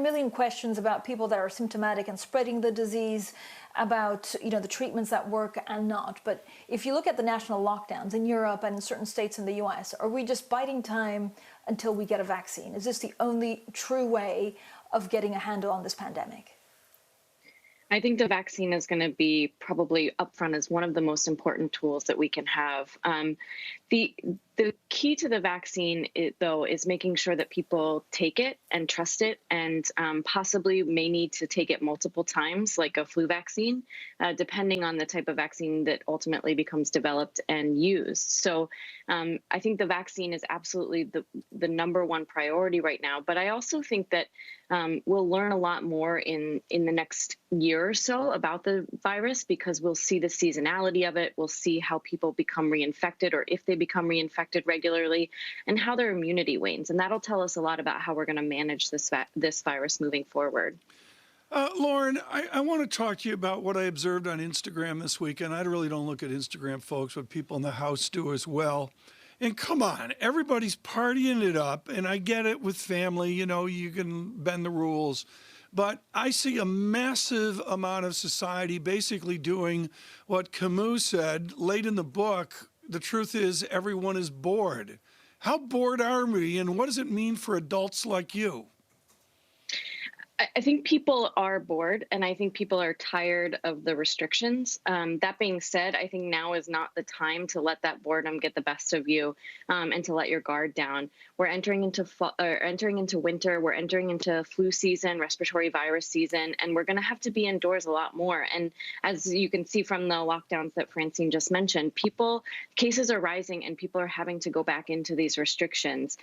million questions about people that are symptomatic and spreading the disease, about the treatments that work and not. But if you look at the national lockdowns in Europe and in certain states in the US, are we just biding time until we get a vaccine? Is this the only true way of getting a handle on this pandemic? I think the vaccine is going to be probably upfront as one of the most important tools that we can have. The key to the vaccine, though, is making sure that people take it and trust it, and possibly may need to take it multiple times, like a flu vaccine, depending on the type of vaccine that ultimately becomes developed and used. So I think the vaccine is absolutely the number one priority right now. But I also think that we'll learn a lot more in the next year or so about the virus, because we'll see the seasonality of it. We'll see how people become reinfected, or if they become reinfected regularly, and how their immunity wanes. And that'll tell us a lot about how we're going to manage this virus moving forward. Lauren, I want to talk to you about what I observed on Instagram this weekend. I really don't look at Instagram, folks, but people in the house do as well. And come on, everybody's partying it up, and I get it with family, you can bend the rules. But I see a massive amount of society basically doing what Camus said late in the book. The truth is, everyone is bored. How bored are we, and what does it mean for adults like you? I think people are bored, and I think people are tired of the restrictions. That being said, I think now is not the time to let that boredom get the best of you, and to let your guard down. We're entering into winter. We're entering into flu season, respiratory virus season, and we're going to have to be indoors a lot more. And as you can see from the lockdowns that Francine just mentioned, cases are rising, and people are having to go back into these restrictions.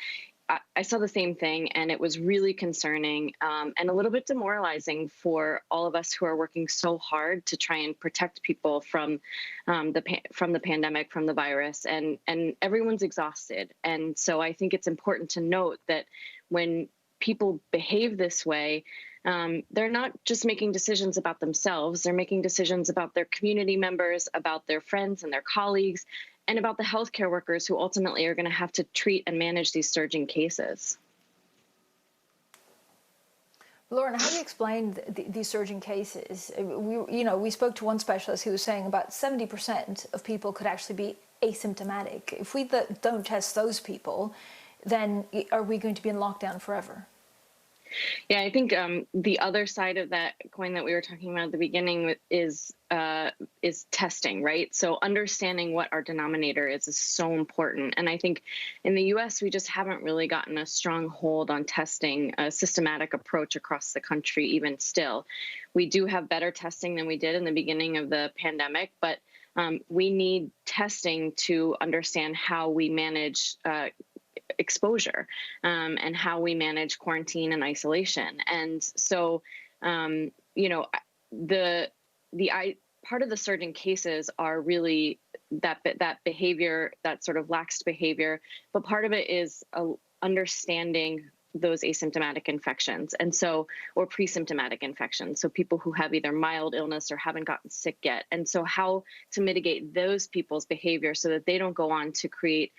I saw the same thing, and it was really concerning and a little bit demoralizing for all of us who are working so hard to try and protect people from the pandemic, from the virus, and everyone's exhausted. And so I think it's important to note that when people behave this way, they're not just making decisions about themselves. They're making decisions about their community members, about their friends and their colleagues, and about the healthcare workers who ultimately are going to have to treat and manage these surging cases. Lauren, how do you explain these surging cases? We spoke to one specialist who was saying about 70% of people could actually be asymptomatic. If we don't test those people, then are we going to be in lockdown forever? Yeah, I think the other side of that coin that we were talking about at the beginning is testing, right? So understanding what our denominator is so important. And I think in the US, we just haven't really gotten a strong hold on testing, a systematic approach across the country, even still. We do have better testing than we did in the beginning of the pandemic, but we need testing to understand how we manage exposure and how we manage quarantine and isolation. And so, part of the surging cases are really that behavior, that sort of lax behavior, but part of it is understanding those asymptomatic infections, or pre-symptomatic infections. So people who have either mild illness or haven't gotten sick yet. And so how to mitigate those people's behavior so that they don't go on to create,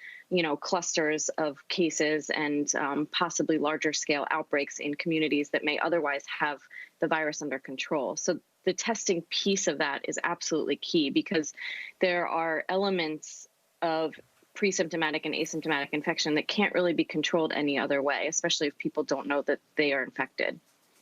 clusters of cases and possibly larger scale outbreaks in communities that may otherwise have the virus under control. So the testing piece of that is absolutely key, because there are elements of pre-symptomatic and asymptomatic infection that can't really be controlled any other way, especially if people don't know that they are infected.